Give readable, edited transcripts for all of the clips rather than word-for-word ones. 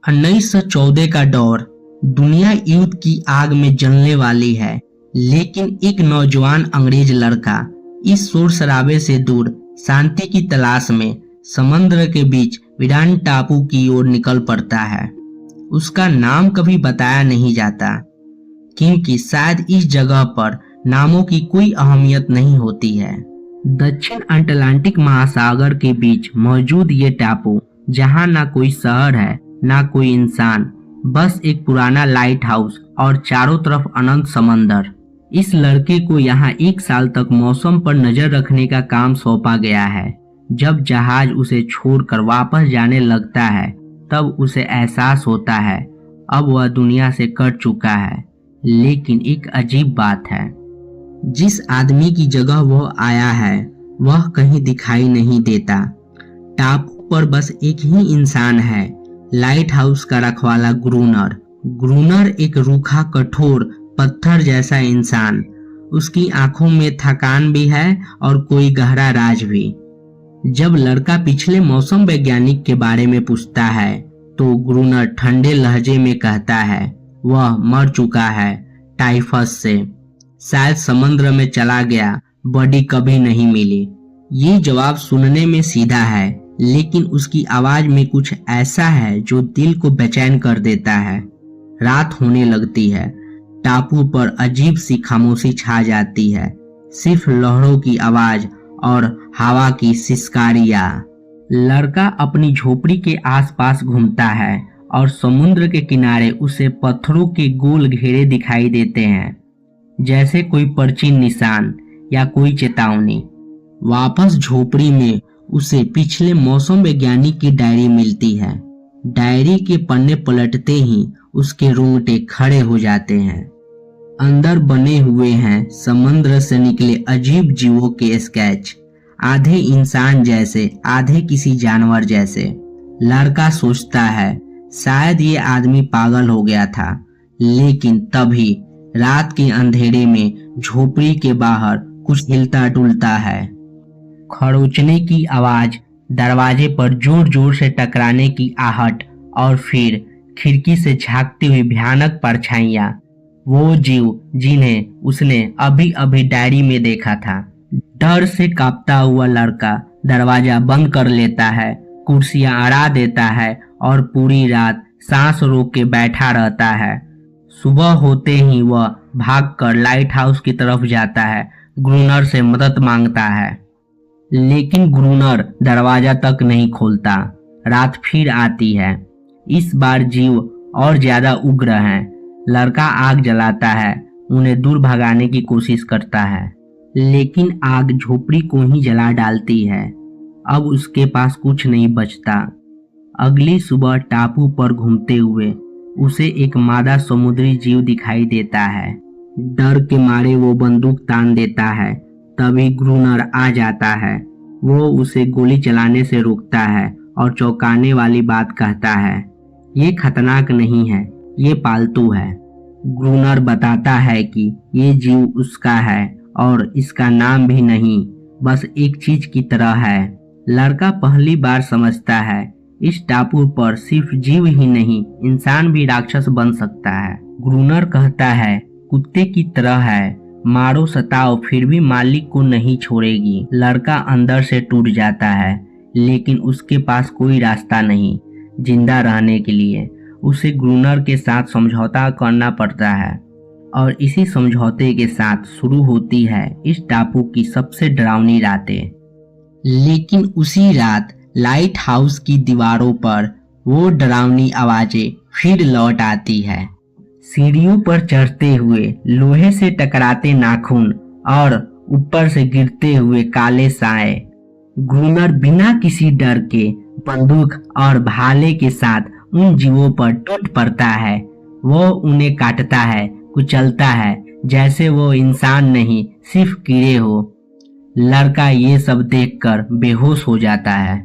1914 का दौर दुनिया युद्ध की आग में जलने वाली है, लेकिन एक नौजवान अंग्रेज लड़का इस शोर शराबे से दूर शांति की तलाश में समुद्र के बीच वीरान टापू की ओर निकल पड़ता है। उसका नाम कभी बताया नहीं जाता, क्योंकि शायद इस जगह पर नामों की कोई अहमियत नहीं होती है। दक्षिण अटलांटिक महासागर के बीच मौजूद ये टापू, जहाँ ना कोई शहर है ना कोई इंसान, बस एक पुराना लाइट हाउस और चारों तरफ अनंत समंदर। इस लड़के को यहाँ 1 साल तक मौसम पर नजर रखने का काम सौंपा गया है। जब जहाज उसे छोड़कर वापस जाने लगता है, तब उसे एहसास होता है अब वह दुनिया से कट चुका है। लेकिन एक अजीब बात है, जिस आदमी की जगह वह आया है वह कहीं दिखाई नहीं देता। टापू पर बस एक ही इंसान है, लाइट हाउस का रखवाला ग्रूनर। ग्रूनर एक रूखा कठोर पत्थर जैसा इंसान। उसकी आंखों में थकान भी है और कोई गहरा राज भी। जब लड़का पिछले मौसम वैज्ञानिक के बारे में पूछता है, तो ग्रूनर ठंडे लहजे में कहता है वह मर चुका है, टाइफस से। शायद समुद्र में चला गया, बॉडी कभी नहीं मिली। ये जवाब सुनने में सीधा है, लेकिन उसकी आवाज में कुछ ऐसा है जो दिल को बेचैन कर देता है। रात होने लगती है। टापू पर अजीब सी खामोशी छा जाती है, सिर्फ लहरों की आवाज और हवा की सिसकारियां। लड़का अपनी झोपड़ी के आसपास घूमता है और समुद्र के किनारे उसे पत्थरों के गोल घेरे दिखाई देते हैं, जैसे कोई प्राचीन निशान या कोई चेतावनी। वापस झोपड़ी में उसे पिछले मौसम वैज्ञानिक की डायरी मिलती है। डायरी के पन्ने पलटते ही उसके रोंगटे खड़े हो जाते हैं। अंदर बने हुए हैं समुद्र से निकले अजीब जीवों के स्केच, आधे इंसान जैसे आधे किसी जानवर जैसे। लड़का सोचता है शायद ये आदमी पागल हो गया था, लेकिन तभी रात के अंधेरे में झोपड़ी के बाहर कुछ हिलता डुलता है। खरोचने की आवाज, दरवाजे पर जोर जोर से टकराने की आहट, और फिर खिड़की से झांकती हुई भयानक परछाइयां। वो जीव जिन्हें उसने अभी अभी डायरी में देखा था। डर से कांपता हुआ लड़का दरवाजा बंद कर लेता है, कुर्सियां अड़ा देता है और पूरी रात सांस रोक के बैठा रहता है। सुबह होते ही वह भागकर लाइट हाउस की तरफ जाता है, ग्रूनर से मदद मांगता है, लेकिन ग्रूनर दरवाजा तक नहीं खोलता। रात फिर आती है। इस बार जीव और ज्यादा उग्र हैं। लड़का आग जलाता है, उन्हें दूर भगाने की कोशिश करता है, लेकिन आग झोपड़ी को ही जला डालती है। अब उसके पास कुछ नहीं बचता। अगली सुबह टापू पर घूमते हुए उसे एक मादा समुद्री जीव दिखाई देता है। डर के मारे वो बंदूक तान देता है। तभी ग्रूनर आ जाता है। वो उसे गोली चलाने से रोकता है और चौंकाने वाली बात कहता है, ये खतरनाक नहीं है, ये पालतू है। ग्रूनर बताता है कि ये जीव उसका है और इसका नाम भी नहीं, बस एक चीज की तरह है। लड़का पहली बार समझता है इस टापू पर सिर्फ जीव ही नहीं, इंसान भी राक्षस बन सकता है। ग्रूनर कहता है कुत्ते की तरह है, मारो सताओ फिर भी मालिक को नहीं छोड़ेगी। लड़का अंदर से टूट जाता है, लेकिन उसके पास कोई रास्ता नहीं जिंदा रहने के लिए। उसे ग्रूनर के साथ समझौता करना पड़ता है, और इसी समझौते के साथ शुरू होती है इस टापू की सबसे डरावनी रातें। लेकिन उसी रात लाइट हाउस की दीवारों पर वो डरावनी आवाजें फिर लौट आती है। सीढ़ियों पर चढ़ते हुए लोहे से टकराते नाखून और ऊपर से गिरते हुए काले साए। ग्रूनर बिना किसी डर के बंदूक और भाले के साथ उन जीवों पर टूट पड़ता है। वो उन्हें काटता है, कुचलता है, जैसे वो इंसान नहीं सिर्फ कीड़े हो। लड़का ये सब देखकर बेहोश हो जाता है।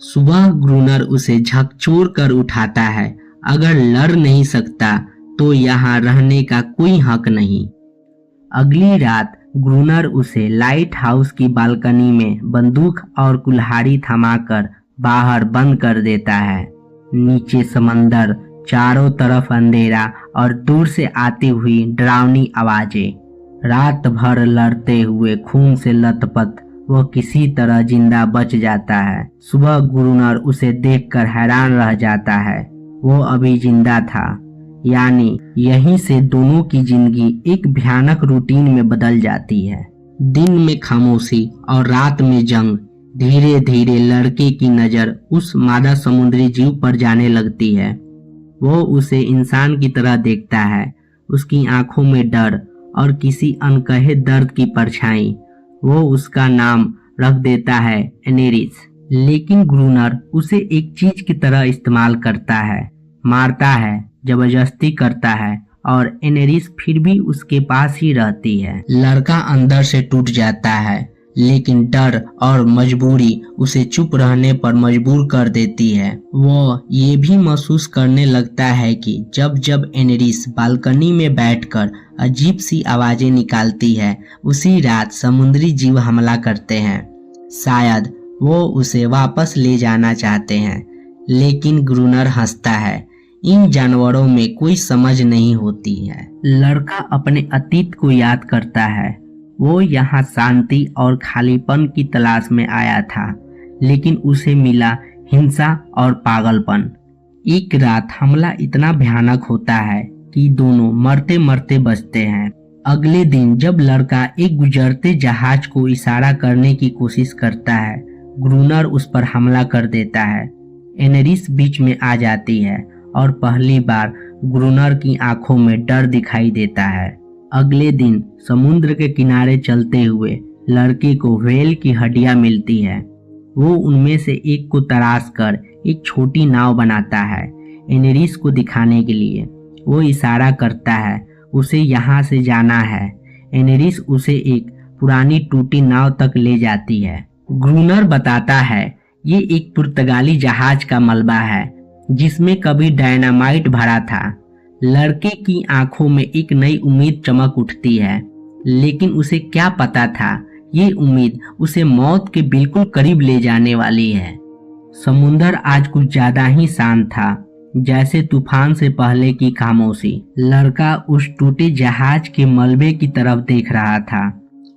सुबह ग्रूनर उसे झकझोर कर उठाता है। अगर लड़ नहीं सकता तो यहाँ रहने का कोई हक नहीं। अगली रात ग्रूनर उसे लाइट हाउस की बालकनी में बंदूक और कुल्हाड़ी थमाकर बाहर बंद कर देता है। नीचे समंदर, चारों तरफ अंधेरा और दूर से आती हुई डरावनी आवाजें। रात भर लड़ते हुए खून से लथपथ वह किसी तरह जिंदा बच जाता है। सुबह गुरुनर उसे देखकर हैरान रह जाता है। वो अभी जिंदा था, यानी यहीं से दोनों की जिंदगी एक भयानक रूटीन में बदल जाती है। दिन में खामोशी और रात में जंग। धीरे धीरे लड़के की नजर उस मादा समुद्री जीव पर जाने लगती है। वो उसे इंसान की तरह देखता है, उसकी आंखों में डर और किसी अनकहे दर्द की परछाई। वो उसका नाम रख देता है एनेरिस। लेकिन ग्रूनर उसे एक चीज की तरह इस्तेमाल करता है, मारता है, जबरदस्ती करता है और एनेरिस फिर भी उसके पास ही रहती है। लड़का अंदर से टूट जाता है, लेकिन डर और मजबूरी उसे चुप रहने पर मजबूर कर देती है। वो ये भी महसूस करने लगता है कि जब जब एनेरिस बालकनी में बैठकर अजीब सी आवाजें निकालती है, उसी रात समुद्री जीव हमला करते हैं। शायद वो उसे वापस ले जाना चाहते हैं, लेकिन ग्रूनर हंसता है। इन जानवरों में कोई समझ नहीं होती है। लड़का अपने अतीत को याद करता है। वो यहाँ शांति और खालीपन की तलाश में आया था, लेकिन उसे मिला हिंसा और पागलपन। एक रात हमला इतना भयानक होता है कि दोनों मरते मरते बचते हैं। अगले दिन जब लड़का एक गुजरते जहाज को इशारा करने की कोशिश करता है, ग्रूनर उस पर हमला कर देता है। एनेरिस बीच में आ जाती है और पहली बार ग्रूनर की आंखों में डर दिखाई देता है। अगले दिन समुद्र के किनारे चलते हुए लड़के को व्हेल की हड्डियां मिलती है। वो उनमें से एक को तराश कर एक छोटी नाव बनाता है एनेरिस को दिखाने के लिए। वो इशारा करता है उसे यहाँ से जाना है। एनेरिस उसे एक पुरानी टूटी नाव तक ले जाती है। ग्रूनर बताता है ये एक पुर्तगाली जहाज का मलबा है जिसमें कभी डायनामाइट भरा था। लड़के की आंखों में एक नई उम्मीद चमक उठती है, लेकिन उसे क्या पता था ये उम्मीद उसे मौत के बिल्कुल करीब ले जाने वाली है। समुंदर आज कुछ ज्यादा ही शांत था, जैसे तूफान से पहले की खामोशी। लड़का उस टूटे जहाज के मलबे की तरफ देख रहा था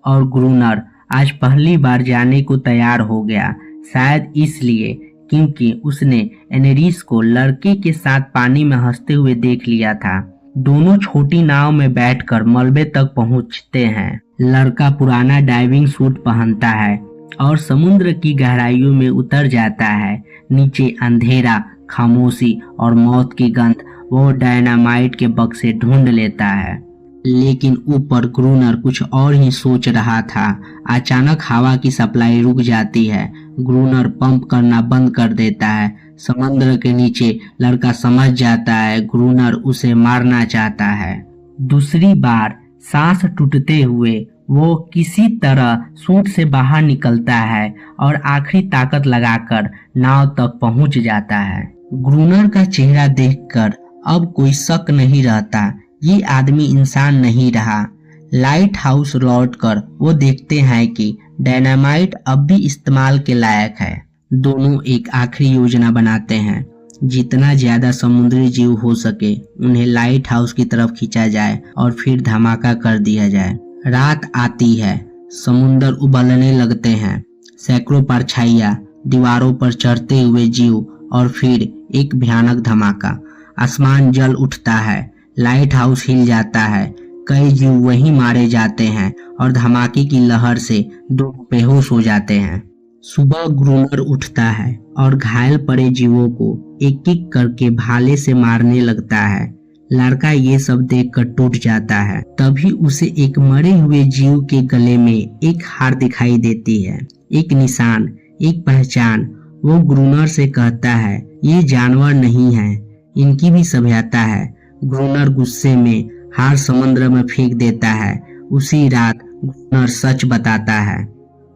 और ग्रूनर आज पहली बार जाने को तैयार हो गया, शायद इसलिए क्योंकि उसने एनेरिस को लड़के के साथ पानी में हंसते हुए देख लिया था। दोनों छोटी नाव में बैठकर मलबे तक पहुंचते हैं। लड़का पुराना डाइविंग सूट पहनता है और समुद्र की गहराइयों में उतर जाता है। नीचे अंधेरा, खामोशी और मौत की गंध। वो डायनामाइट के बक्से ढूंढ लेता है, लेकिन ऊपर ग्रूनर कुछ और ही सोच रहा था। अचानक हवा की सप्लाई रुक जाती है। ग्रूनर पंप करना बंद कर देता है। समुद्र के नीचे लड़का समझ जाता है ग्रूनर उसे मारना चाहता है। दूसरी बार सांस टूटते हुए वो किसी तरह सूट से बाहर निकलता है और आखिरी ताकत लगाकर नाव तक पहुंच जाता है। ग्रूनर का चेहरा देखकर अब कोई शक नहीं रहता, ये आदमी इंसान नहीं रहा। लाइट हाउस लौटकर वो देखते हैं कि डायनामाइट अब भी इस्तेमाल के लायक है। दोनों एक आखिरी योजना बनाते हैं, जितना ज्यादा समुद्री जीव हो सके उन्हें लाइट हाउस की तरफ खींचा जाए और फिर धमाका कर दिया जाए। रात आती है, समुंदर उबलने लगते हैं। सैकड़ों परछाइयां, दीवारों पर चढ़ते हुए जीव और फिर एक भयानक धमाका। आसमान जल उठता है, लाइट हाउस हिल जाता है, कई जीव वहीं मारे जाते हैं और धमाके की लहर से दो बेहोश हो जाते हैं। सुबह ग्रूनर उठता है और घायल पड़े जीवों को एक एक करके भाले से मारने लगता है। लड़का ये सब देखकर टूट जाता है। तभी उसे एक मरे हुए जीव के गले में एक हार दिखाई देती है, एक निशान, एक पहचान। वो ग्रूनर से कहता है ये जानवर नहीं है, इनकी भी सभ्यता है। ग्रूनर गुस्से में हार समुद्र में फेंक देता है। उसी रात ग्रूनर सच बताता है।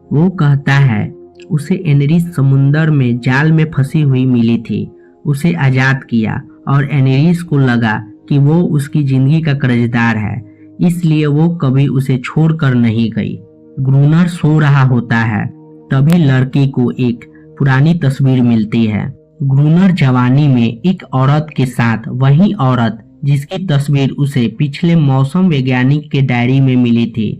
वो कहता है उसे एनेरिस समुद्र में जाल में फंसी हुई मिली थी। उसे आजाद किया और एनेरिस को लगा कि वो उसकी जिंदगी का कर्जदार है, इसलिए वो कभी उसे छोड़कर नहीं गई। ग्रूनर सो रहा होता है, तभी लड़की को एक पुरानी तस्वीर मिलती है। ग्रूनर जवानी में एक औरत के साथ वही औरत जिसकी तस्वीर उसे पिछले मौसम वैज्ञानिक के डायरी में मिली थी,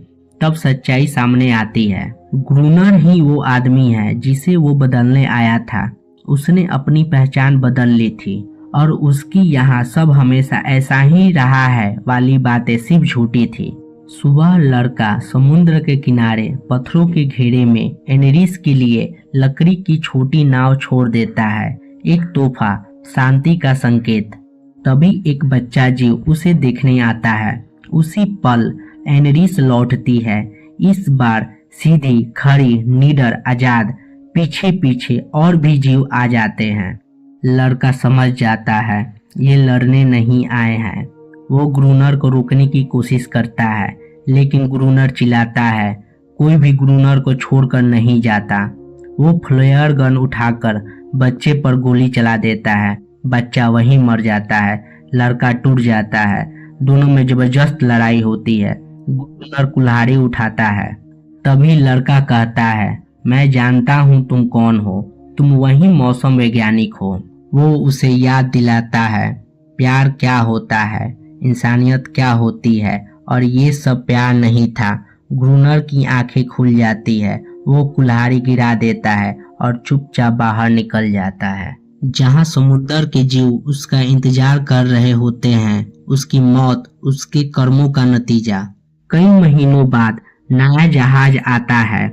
तब सच्चाई सामने आती है। ग्रूनर ही वो आदमी है जिसे वो बदलने आया था। उसने अपनी पहचान बदल ली थी और उसकी यहाँ सब हमेशा ऐसा ही रहा है वाली बातें सिर्फ झूठी थी। सुबह लड़का समुद्र के किनारे पत्थरों के घेरे में एनेरिस के लिए लकड़ी की छोटी नाव छोड़ देता है, एक तोहफा, शांति का संकेत। तभी एक बच्चा जीव उसे देखने आता है। उसी पल एनेरिस लौटती है, इस बार सीधी, खड़ी, निडर, आजाद। पीछे पीछे और भी जीव आ जाते हैं। लड़का समझ जाता है ये लड़ने नहीं आए हैं। वो ग्रूनर को रोकने की कोशिश करता है, लेकिन ग्रूनर चिल्लाता है, कोई भी ग्रूनर को छोड़कर नहीं जाता। वो फ्लेयर गन उठाकर बच्चे पर गोली चला देता है। बच्चा वहीं मर जाता है। लड़का टूट जाता है। दोनों में जबरदस्त लड़ाई होती है। ग्रूनर कुल्हाड़ी उठाता है। तभी लड़का कहता है, मैं जानता हूँ तुम कौन हो, तुम वही मौसम वैज्ञानिक हो। वो उसे याद दिलाता है प्यार क्या होता है, इंसानियत क्या होती है, और ये सब प्यार नहीं था। ग्रूनर की आंखें खुल जाती है। वो कुल्हाड़ी गिरा देता है और चुपचाप बाहर निकल जाता है। जहाँ समुद्र के जीव उसका इंतजार कर रहे होते हैं, उसकी मौत उसके कर्मों का नतीजा। कई महीनों बाद नया जहाज आता है।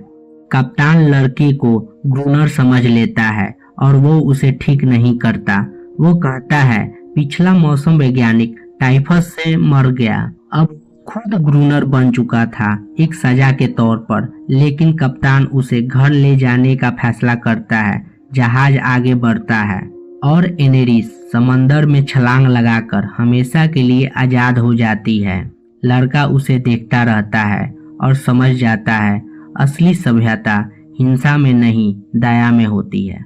कप्तान लड़के को ग्रूनर समझ लेता है और वो उसे ठीक नहीं करता। वो कहता है पिछला मौसम वैज्ञानिक टाइफस से मर गया, अब खुद ग्रूनर बन चुका था, एक सजा के तौर पर। लेकिन कप्तान उसे घर ले जाने का फैसला करता है। जहाज आगे बढ़ता है और एनेरिस समंदर में छलांग लगाकर हमेशा के लिए आजाद हो जाती है। लड़का उसे देखता रहता है और समझ जाता है असली सभ्यता हिंसा में नहीं, दया में होती है।